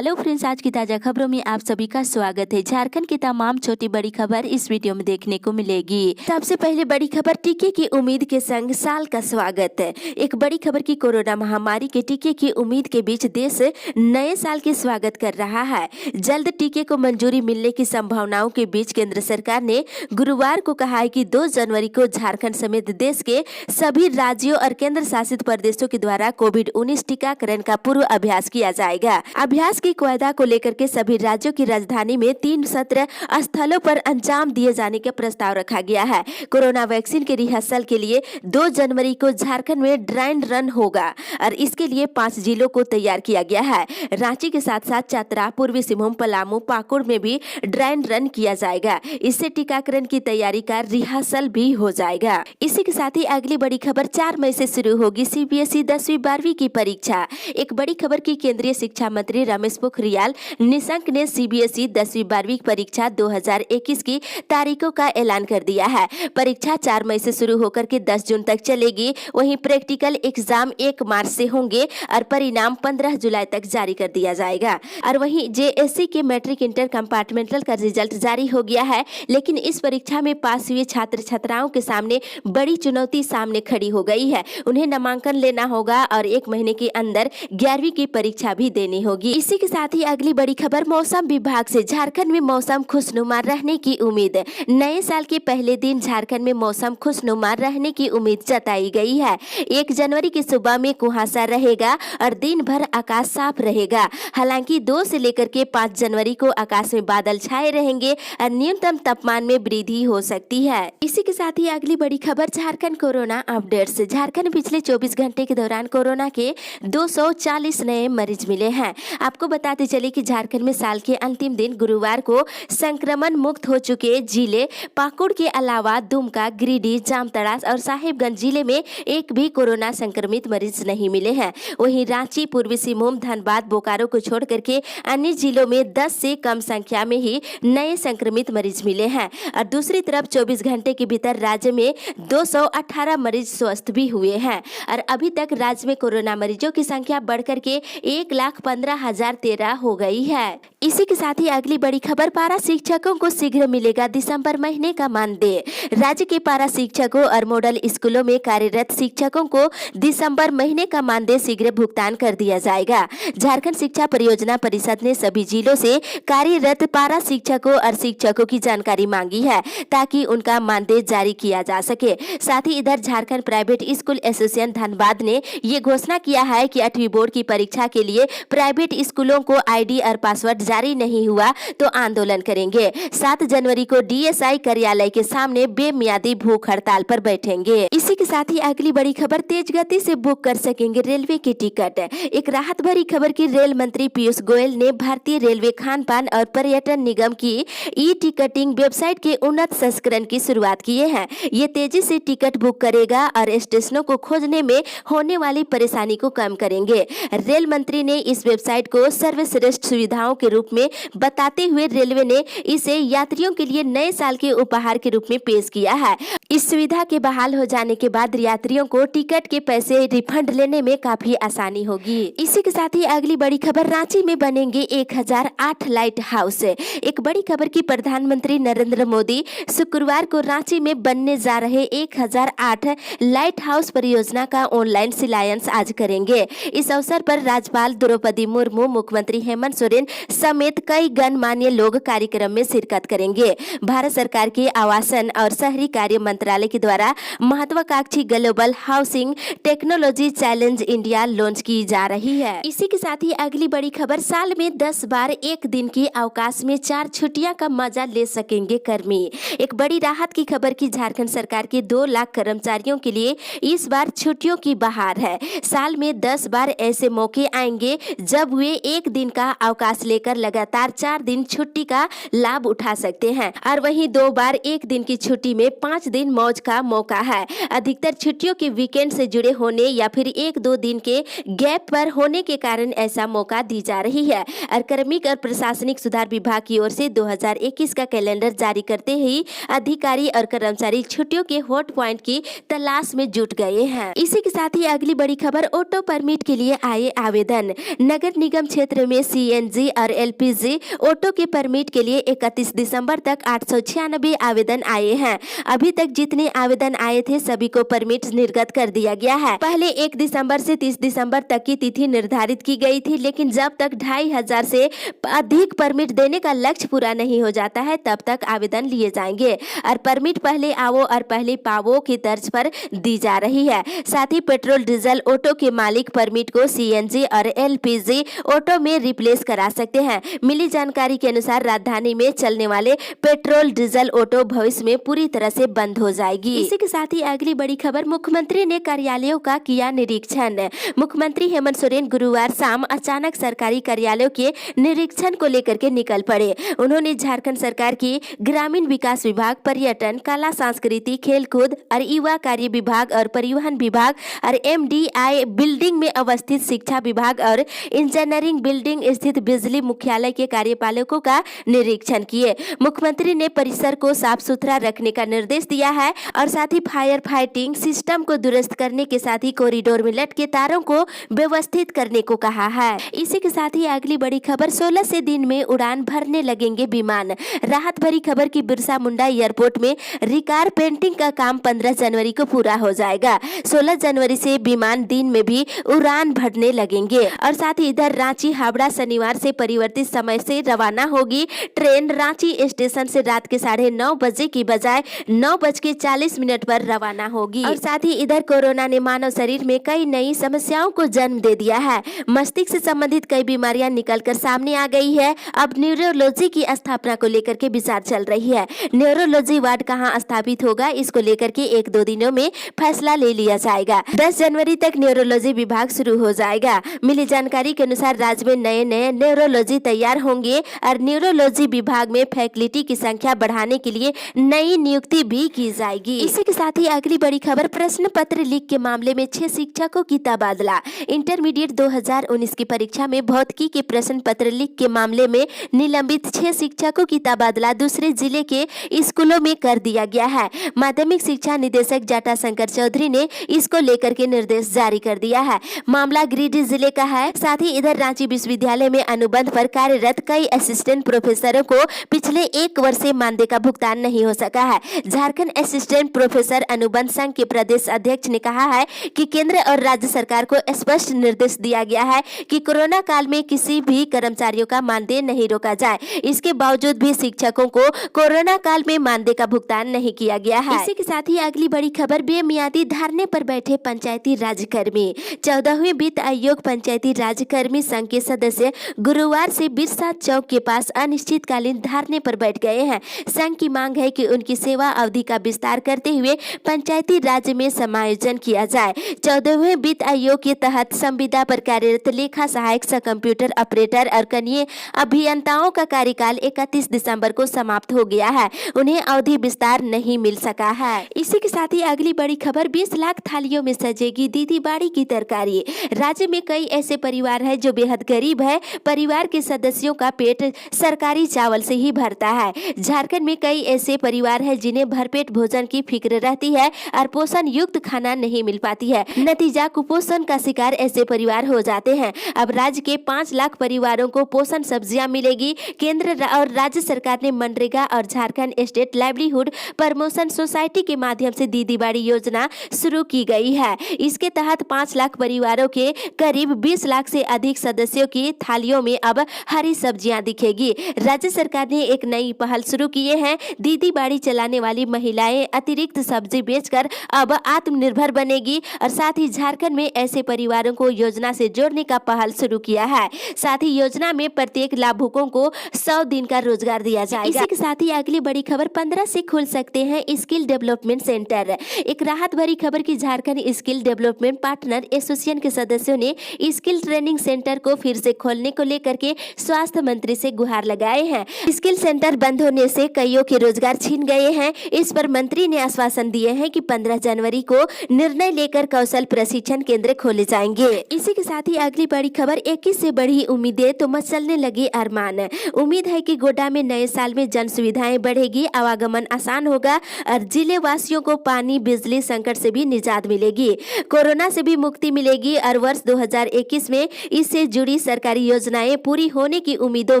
Hello friends, आज की ताज़ा खबरों में आप सभी का स्वागत है। झारखंड की तमाम छोटी बड़ी खबर इस वीडियो में देखने को मिलेगी। सबसे पहले बड़ी खबर, टीके की उम्मीद के संग साल का स्वागत। एक बड़ी खबर की कोरोना महामारी के टीके की उम्मीद के बीच देश नए साल के स्वागत कर रहा है। जल्द टीके को मंजूरी मिलने की संभावनाओं के बीच केंद्र सरकार ने गुरुवार को कहा है कि 2 जनवरी को झारखंड समेत देश के सभी राज्यों और केंद्र शासित प्रदेशों के द्वारा कोविड-19 टीकाकरण का पूर्व अभ्यास किया जाएगा। अभ्यास की कायदा को लेकर के सभी राज्यों की राजधानी में 3 सत्र स्थलों पर अंजाम दिए जाने का प्रस्ताव रखा गया है। कोरोना वैक्सीन के रिहर्सल के लिए 2 जनवरी को झारखंड में ड्राई रन होगा और इसके लिए 5 जिलों को तैयार किया गया है। रांची के साथ साथ चतरा, पूर्वी सिंहभूम, पलामू, पाकुड़ में भी ड्राई रन किया जाएगा। इससे टीकाकरण की तैयारी का रिहर्सल भी हो जाएगा। इसी के साथ ही अगली बड़ी खबर, 4 मई से शुरू होगी सीबीएसई 10वीं 12वीं की परीक्षा। एक बड़ी खबर की केंद्रीय शिक्षा मंत्री रमेश पोखरियाल निशंक ने सीबीएसई 10वीं 12वीं परीक्षा 2021 की तारीखों का ऐलान कर दिया है। परीक्षा 4 मई से शुरू होकर के 10 जून तक चलेगी। वहीं प्रैक्टिकल एग्जाम 1 मार्च से होंगे और परिणाम 15 जुलाई तक जारी कर दिया जाएगा। और वहीं जेएससी के मैट्रिक इंटर कंपार्टमेंटल का रिजल्ट जारी हो गया है, लेकिन इस परीक्षा में पास हुए छात्र छात्राओं के सामने बड़ी चुनौती सामने खड़ी हो गई है। उन्हें नामांकन लेना होगा और 1 महीने के अंदर 11वीं की परीक्षा भी देनी होगी। इसी के साथ ही अगली बड़ी खबर, मौसम विभाग से झारखंड में मौसम खुशनुमा रहने की उम्मीद। नए साल के पहले दिन झारखंड में मौसम खुशनुमा रहने की उम्मीद जताई गई है। 1 जनवरी की सुबह में कुहासा रहेगा और दिन भर आकाश साफ रहेगा। हालांकि 2 से लेकर के 5 जनवरी को आकाश में बादल छाए रहेंगे और न्यूनतम तापमान में वृद्धि हो सकती है। इसी के साथ ही अगली बड़ी खबर, झारखंड कोरोना अपडेट्स। झारखंड पिछले 24 घंटे के दौरान कोरोना के 240 नए मरीज मिले हैं। आपको बताते चले कि झारखंड में साल के अंतिम दिन गुरुवार को संक्रमण मुक्त हो चुके जिले पाकुड़ के अलावा दुमका, गिरिडीह, जामताड़ा और साहिबगंज जिले में एक भी कोरोना संक्रमित मरीज नहीं मिले हैं। वहीं रांची, पूर्वी सिंहभूम, धनबाद, बोकारो को छोड़ करके अन्य जिलों में 10 से कम संख्या में ही नए संक्रमित मरीज मिले हैं। और दूसरी तरफ 24 घंटे के भीतर राज्य में 218 मरीज स्वस्थ भी हुए हैं और अभी तक राज्य में कोरोना मरीजों की संख्या बढ़कर के 1,15,013 हो गई है। इसी के साथ ही अगली बड़ी खबर, पारा शिक्षकों को शीघ्र मिलेगा दिसंबर महीने का मानदेय। राज्य के पारा शिक्षकों और मॉडल स्कूलों में कार्यरत शिक्षकों को दिसंबर महीने का मानदेय शीघ्र भुगतान कर दिया जाएगा। झारखंड शिक्षा परियोजना परिषद ने सभी जिलों से कार्यरत पारा शिक्षकों और शिक्षकों की जानकारी मांगी है ताकि उनका मानदेय जारी किया जा सके। साथ ही इधर Jharkhand private school association Dhanbad ने ये घोषणा किया है कि 8वीं बोर्ड की परीक्षा के लिए प्राइवेट स्कूलों को आईडी और पासवर्ड जारी नहीं हुआ तो आंदोलन करेंगे। 7 जनवरी को डीएसआई कार्यालय के सामने बेमियादी भूख हड़ताल पर बैठेंगे। इसी के साथ ही अगली बड़ी खबर, तेज गति से बुक कर सकेंगे रेलवे की टिकट। एक राहत भरी खबर की रेल मंत्री पीयूष गोयल ने भारतीय रेलवे खान पान और पर्यटन निगम की ई टिकटिंग वेबसाइट के उन्नत संस्करण की शुरुआत किए हैं। ये तेजी से टिकट बुक करेगा और स्टेशनों को खोजने में होने वाली परेशानी को कम करेंगे। रेल मंत्री ने इस वेबसाइट को सर्वश्रेष्ठ सुविधाओं के रूप में बताते हुए रेलवे ने इसे यात्रियों के लिए नए साल के उपहार के रूप में पेश किया है। इस सुविधा के बहाल हो जाने के बाद यात्रियों को टिकट के पैसे रिफंड लेने में काफी आसानी होगी। इसी के साथ ही अगली बड़ी खबर, रांची में बनेंगे 1008 लाइट हाउस। एक बड़ी खबर की प्रधानमंत्री नरेंद्र मोदी शुक्रवार को रांची में बनने जा रहे 1008 लाइट हाउस परियोजना का ऑनलाइन शिलान्यास आज करेंगे। इस अवसर पर राज्यपाल द्रौपदी मुर्मू, मुख्यमंत्री हेमंत सोरेन समेत कई गणमान्य लोग कार्यक्रम में शिरकत करेंगे। भारत सरकार के आवासन और शहरी कार्य मंत्रालय के द्वारा महत्वाकांक्षी global housing technology challenge India launch की जा रही है। इसी के साथ ही अगली बड़ी खबर, साल में 10 बार 1 दिन की अवकाश में 4 छुट्टियां का मजा ले सकेंगे कर्मी। एक बड़ी राहत की खबर की झारखंड सरकार के 2 लाख कर्मचारियों के लिए इस बार छुट्टियों की बहार है। साल में 10 बार ऐसे मौके आएंगे जब वे 1 दिन का अवकाश लेकर लगातार 4 दिन छुट्टी का लाभ उठा सकते हैं और वहीं 2 बार 1 दिन की छुट्टी में 5 दिन मौज का मौका है। अधिकतर छुट्टियों के वीकेंड से जुड़े होने या फिर 1-2 दिन के गैप पर होने के कारण ऐसा मौका दी जा रही है। और कार्मिक और प्रशासनिक सुधार विभाग की ओर से 2021 का कैलेंडर जारी करते ही अधिकारी और कर्मचारी छुट्टियों के हॉट पॉइंट की तलाश में जुट गए हैं। इसी के साथ ही अगली बड़ी खबर, ऑटो परमिट के लिए आए आवेदन। नगर निगम क्षेत्र में सीएनजी और एलपीजी ऑटो के परमिट के लिए 31 दिसंबर तक 896 आवेदन आए हैं। अभी तक जितने आवेदन आए थे सभी को परमिट निर्गत कर दिया गया है। पहले 1 दिसंबर से 30 दिसंबर तक की तिथि निर्धारित की गई थी, लेकिन जब तक 2500 से अधिक परमिट देने का लक्ष्य पूरा नहीं हो जाता है तब तक आवेदन लिए जाएंगे और परमिट पहले आओ और पहले पाओ की तर्ज पर दी जा रही है। साथ ही पेट्रोल डीजल ऑटो के मालिक परमिट को सीएनजी और एलपीजी ऑटो में रिप्लेस करा सकते हैं। मिली जानकारी के अनुसार राजधानी में चलने वाले पेट्रोल डीजल ऑटो भविष्य में पूरी तरह से बंद हो जाएगी। इसी के साथ ही अगली बड़ी खबर, मुख्यमंत्री ने कार्यालयों का किया निरीक्षण। मुख्यमंत्री हेमंत सोरेन गुरुवार शाम अचानक सरकारी कार्यालयों के निरीक्षण को लेकर के निकल पड़े। उन्होंने झारखंड सरकार की ग्रामीण विकास विभाग, पर्यटन, कला संस्कृति, खेलकूद और युवा कार्य विभाग और परिवहन विभाग और एमडीआई बिल्डिंग में अवस्थित शिक्षा विभाग और इंजीनियरिंग बिल्डिंग स्थित बिजली मुख्यालय के कार्यपालकों का निरीक्षण किए। मुख्यमंत्री ने परिसर को साफ सुथरा रखने का निर्देश दिया है और साथ ही फायर फाइटिंग सिस्टम को दुरुस्त करने के साथ ही कॉरिडोर में लटके तारों को व्यवस्थित करने को कहा है। इसी के साथ ही अगली बड़ी खबर, 16 से दिन में उड़ान भरने लगेंगे विमान। राहत भरी खबर की बिरसा मुंडा एयरपोर्ट में रिकार पेंटिंग का काम 15 जनवरी को पूरा हो जाएगा। 16 जनवरी से विमान दिन में भी उड़ान भरने लगेंगे और साथ ही इधर रांची हावड़ा शनिवार से परिवर्तित समय से रवाना होगी। ट्रेन रांची स्टेशन से रात के 9:30 बजे की बजाय 9:40 पर रवाना होगी। और साथ ही इधर कोरोना ने मानव शरीर में कई नई समस्याओं को जन्म दे दिया है। मस्तिष्क से संबंधित कई बीमारियां निकलकर सामने आ गई है। अब न्यूरोलॉजी की स्थापना को लेकर के विचार चल रही है। न्यूरोलॉजी वार्ड कहां स्थापित होगा, इसको लेकर के 1-2 दिनों में फैसला ले लिया जाएगा। 10 जनवरी तक न्यूरोलॉजी विभाग शुरू हो जाएगा। मिली जानकारी के अनुसार राज्य में नए नए न्यूरोलॉजी तैयार होंगे और न्यूरोलॉजी विभाग में फैकल्टी की संख्या बढ़ाने के लिए नई नियुक्ति भी की जाएगी। इसी के साथ ही अगली बड़ी खबर, प्रश्न पत्र लीक के मामले में 6 शिक्षकों की तबादला। इंटरमीडिएट 2019 की परीक्षा में भौतिकी के प्रश्न पत्र लीक के मामले में निलंबित 6 शिक्षकों की तबादला दूसरे जिले के स्कूलों में कर दिया गया है। माध्यमिक शिक्षा निदेशक जाटा शंकर चौधरी ने इसको लेकर के निर्देश जारी कर दिया है। मामला गिरिडीह जिले का है। साथ ही इधर रांची विश्वविद्यालय में अनुबंध पर कार्यरत कई असिस्टेंट प्रोफेसरों को पिछले 1 वर्ष से मानदेय का भुगतान नहीं हो सका है। झारखंड असिस्टेंट प्रोफेसर अनुबंध संघ के प्रदेश अध्यक्ष ने कहा है कि केंद्र और राज्य सरकार को स्पष्ट निर्देश दिया गया है कि कोरोना काल में किसी भी कर्मचारियों का मानदेय नहीं रोका जाए। इसके बावजूद भी शिक्षकों को कोरोना काल में मानदेय का भुगतान नहीं किया गया है। इसी के साथ ही अगली बड़ी खबर, बेमियादी धरने पर बैठे पंचायती राज्यकर्मी। 14वें वित्त आयोग पंचायती राज्यकर्मी संघ के सदस्य गुरुवार से बिरसा चौक के पास अनिश्चितकालीन धरने पर बैठ गए हैं। संघ की मांग है कि उनकी सेवा अवधि का विस्तार करते हुए पंचायती राज्य में समायोजन किया जाए। 14वें वित्त आयोग के तहत संविदा पर कार्यरत लेखा सहायक, कंप्यूटर ऑपरेटर और कनीय अभियंताओं का कार्यकाल 31 दिसंबर को समाप्त हो गया है। उन्हें अवधि विस्तार नहीं मिल सका है। इसी के साथ ही अगली बड़ी खबर, 20 लाख थालियों में सजेगी दीदी बाड़ी की तरकारी। राज्य में कई ऐसे परिवार हैं जो बेहद गरीब है। परिवार के सदस्यों का पेट सरकारी चावल से ही भरता है। झारखंड में कई ऐसे परिवार हैं जिन्हें भरपेट भोजन की फिक्र रहती है और पोषण युक्त खाना नहीं मिल पाती है। नतीजा कुपोषण का शिकार ऐसे परिवार हो जाते हैं। अब राज्य के 5 लाख परिवारों को पोषण सब्जियां मिलेगी। केंद्र और राज्य सरकार ने मनरेगा और Jharkhand state livelihood promotion society के माध्यम से दीदी बाड़ी योजना शुरू की गई है। इसके तहत 5 लाख परिवारों के करीब 20 लाख से अधिक सदस्यों की थालियों में अब हरी सब्जियां दिखेगी। राज्य सरकार ने एक नई पहल शुरू किए हैं। दीदी बाड़ी चलाने वाली महिलाएं अतिरिक्त सब्जी बेचकर अब आत्मनिर्भर बनेगी और साथ ही झारखंड में ऐसे परिवारों को योजना से जोड़ने का पहल शुरू किया है। साथ ही योजना में प्रत्येक लाभुकों को 100 दिन का रोजगार दिया जाएगा। इसी के साथ ही अगली बड़ी खबर, 15 से खुल सकते हैं स्किल डेवलपमेंट सेंटर। एक राहत भरी खबर की Jharkhand skill development partner association के सदस्यों ने स्किल ट्रेनिंग सेंटर को फिर से खोलने को लेकर के स्वास्थ्य मंत्री से गुहार लगाए हैं। स्किल सेंटर बंद होने से कईयों के रोजगार छीन गए हैं। इस पर मंत्री ने आश्वासन दिए हैं कि 15 जनवरी को निर्णय लेकर कौशल प्रशिक्षण केंद्र खोले जाएंगे। इसी के साथ ही अगली बड़ी खबर, 21 से बढ़ी उम्मीदें तो मचलने लगे अरमान। उम्मीद है कि गोड्डा में नए साल में जन सुविधाएं बढ़ेगी, आवागमन आसान होगा और जिले वासियों को पानी बिजली संकट से भी निजात मिलेगी, कोरोना से भी मुक्ति मिलेगी और वर्ष 2021 में इससे जुड़ी सरकारी योजनाएं पूरी होने की उम्मीदों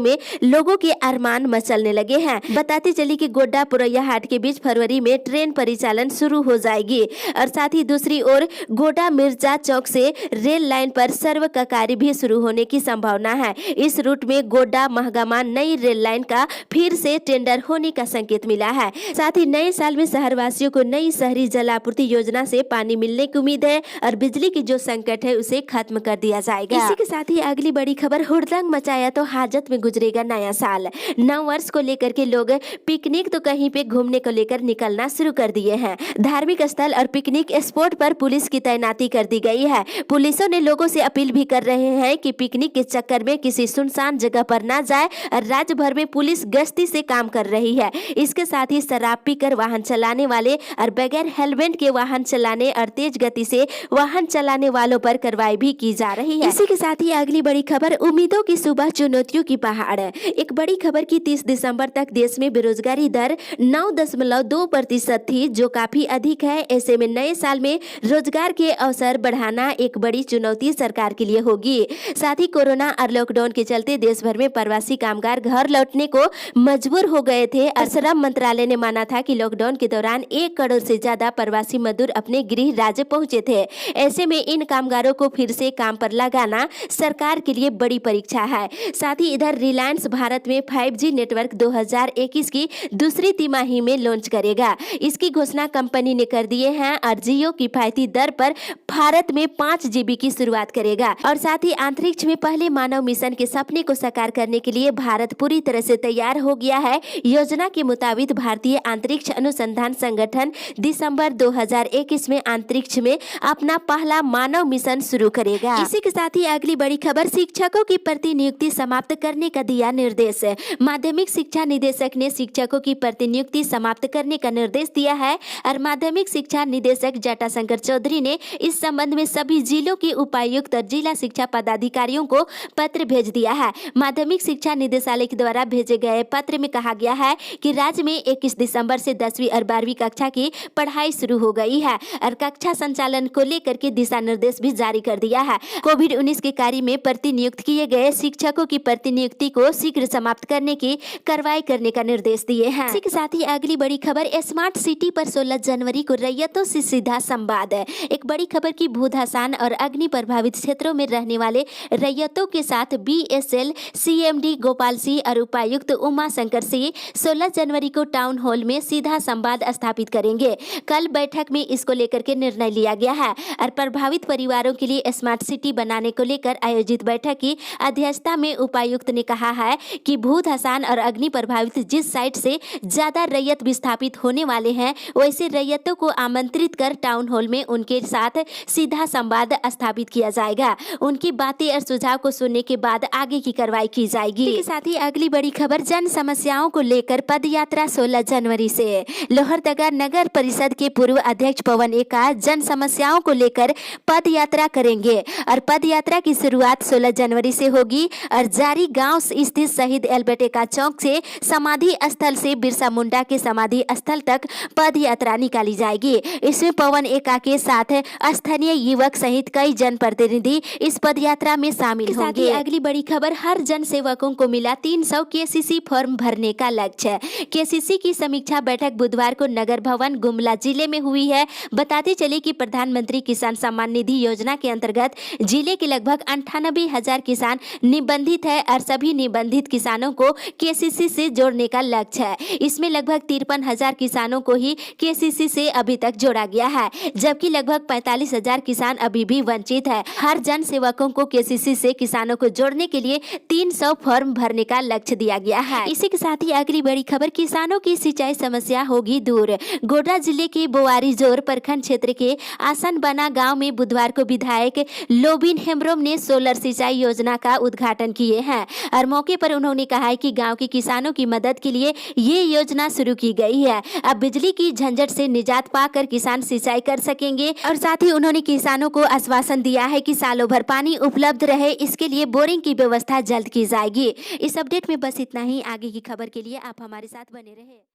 में लोगों के अरमान मचलने लगे हैं। बताते चली कि गोड्डा पुरैया हाट के बीच फरवरी में ट्रेन परिचालन शुरू हो जाएगी और साथ ही दूसरी ओर गोड्डा मिर्जा चौक से रेल लाइन पर सर्व का कार्य भी शुरू होने की संभावना है। इस रूट में गोड्डा महगामा नई रेल लाइन का फिर से टेंडर होने का संकेत मिला है। साथ ही नए साल में शहरवासियों को नई शहरी जल आपूर्ति योजना से पानी मिलने की उम्मीद है और बिजली की जो संकट है उसे खत्म कर दिया जाएगा। इसी के साथ ही अगली बड़ी खबर, हुड़दंग मचाया तो हाजत में गुजरेगा नया साल। नव वर्ष को लेकर के लोग पिकनिक तो कहीं पे घूमने को लेकर निकलना शुरू कर दिए हैं। धार्मिक स्थल और पिकनिक स्पॉट पर पुलिस की तैनाती कर दी गई है। पुलिसों ने लोगों से अपील भी कर रहे हैं कि पिकनिक के चक्कर में किसी सुनसान जगह पर ना जाए और राज्य भर में पुलिस गश्ती से काम कर रही है। इसके साथ ही शराब पीकर वाहन चलाने वाले और बगैर हेलमेट के वाहन चलाने और तेज गति से वाहन चलाने वालों पर कार्रवाई भी की जा रही है। इसी के साथ ही अगली बड़ी खबर, उम्मीदों की सुबह चुनौतियों की पहाड़। एक बड़ी खबर की 30 दिसंबर तक देश में बेरोजगारी दर 9.2% थी, जो काफी अधिक है। ऐसे में नए साल में रोजगार के अवसर बढ़ाना एक बड़ी चुनौती सरकार के लिए होगी। साथ ही कोरोना और लॉकडाउन के चलते देश भर में प्रवासी कामगार घर लौटने को मजबूर हो गए थे और श्रम मंत्रालय ने माना था कि लॉकडाउन के दौरान 1 करोड़ से ज्यादा प्रवासी मजदूर अपने गृह राज्य पहुंचे थे। ऐसे में इन कामगारों को फिर से काम पर लगाना सरकार के लिए बड़ी परीक्षा है। साथ ही इधर रिलायंस भारत में 5G नेटवर्क 2021 की दूसरी तिमाही में लॉन्च करेगा। इसकी घोषणा कंपनी ने कर दिए हैं और जियो किफायती दर पर भारत में 5 GB की शुरुआत करेगा। और साथ ही अंतरिक्ष में पहले मानव मिशन के सपने को साकार करने के लिए भारत पूरी तरह से तैयार हो गया है। योजना के मुताबिक भारतीय अंतरिक्ष अनुसंधान संगठन दिसंबर 2021 में अंतरिक्ष में अपना पहला मानव मिशन शुरू करेगा। इसी के साथ ही अगली बड़ी खबर, शिक्षकों की प्रतिनियुक्ति समाप्त करने का दिया निर्देश। माध्यमिक शिक्षा निदेशक ने शिक्षकों की प्रतिनियुक्ति समाप्त करने का निर्देश दिया है और माध्यमिक शिक्षा निदेशक जटाशंकर चौधरी ने इस संबंध में सभी जिलों के उपायुक्त और जिला शिक्षा पदाधिकारियों को पत्र भेज दिया है। माध्यमिक शिक्षा निदेशालय के द्वारा भेजे गए पत्र में कहा गया है कि राज्य में 21 दिसंबर से 10वीं और 12वीं कक्षा की पढ़ाई शुरू हो गई है और कक्षा संचालन को लेकर के दिशा निर्देश भी जारी कर दिया है। कोविड-19 के कार्य में प्रतिनियुक्त किए गए शिक्षकों की प्रतिनियुक्ति को शीघ्र समाप्त करने की कार्रवाई करने का निर्देश दिए हैं। इसी के साथ ही अगली बड़ी खबर, स्मार्ट सिटी पर 16 जनवरी को रैयतों से सीधा संवाद। एक बड़ी खबर की भूधसान और अग्नि प्रभावित क्षेत्रों में रहने वाले रैयतों के साथ BSL CMD गोपाल सिंह और उपायुक्त उमा शंकर सिंह 16 जनवरी को टाउन हॉल में सीधा संवाद स्थापित करेंगे। कल बैठक में इसको लेकर के निर्णय लिया गया है और प्रभावित परिवारों के लिए स्मार्ट सिटी बनाने को लेकर आयोजित बैठक की अध्यक्षता में उपायुक्त ने कहा है कि भूधसान और अग्नि प्रभावित जिस साइट से ज्यादा रैयत विस्थापित होने वाले हैं, वैसे रैयतों को आमंत्रित कर टाउन हॉल में उनके साथ सीधा संवाद स्थापित किया जाएगा। उनकी बातें और सुझाव को सुनने के बाद आगे की कार्रवाई की जाएगी। इसके साथ ही अगली बड़ी खबर, जन समस्याओं को लेकर पद यात्रा 16 जनवरी से। लोहरदगा नगर परिषद के पूर्व अध्यक्ष पवन एका जन समस्याओं को लेकर पद यात्रा करेंगे और पद यात्रा की शुरुआत 16 जनवरी से होगी और जारी गांव स्थित शहीद एल्बर्ट एक्का चौक से समाधि स्थल से बिरसा मुंडा के समाधि स्थल तक पद यात्रा निकाली जाएगी। इसमें पवन एका के साथ स्थानीय युवक सहित कई जनप्रतिनिधि इस पद यात्रा में शामिल होंगे। अगली बड़ी खबर, हर जन सेवकों को मिला 300 KCC फॉर्म भरने का लक्ष्य। KCC की समीक्षा बैठक बुधवार को नगर भवन गुमला जिले में हुई है। बताते चले कि प्रधानमंत्री किसान सम्मान निधि योजना के अंतर्गत जिले के लगभग 98,000 किसान निबंधित है और सभी निबंधित किसानों को KCC से जोड़ने का लक्ष्य है। इसमें लगभग 53,000 किसानों को ही KCC से अभी तक जोड़ा गया है, जबकि लगभग 45,000 किसान अभी भी वंचित है। हर जन सेवकों को KCC से किसानों को जोड़ने के लिए 300 फॉर्म भरने का लक्ष्य दिया गया है। इसी के साथ ही अगली बड़ी खबर, किसानों की सिंचाई समस्या होगी दूर। गोड्डा जिले के बोवारीजोर प्रखंड क्षेत्र के आसन बना गाँव में बुधवार को विधायक लोबिन हेम्ब्रोम ने सोलर सिंचाई योजना का उद्घाटन उद्घाटन किए हैं और मौके पर उन्होंने कहा है कि गांव के किसानों की मदद के लिए ये योजना शुरू की गई है। अब बिजली की झंझट से निजात पाकर किसान सिंचाई कर सकेंगे और साथ ही उन्होंने किसानों को आश्वासन दिया है कि सालों भर पानी उपलब्ध रहे, इसके लिए बोरिंग की व्यवस्था जल्द की जाएगी। इस अपडेट में बस इतना ही। आगे की खबर के लिए आप हमारे साथ बने रहे।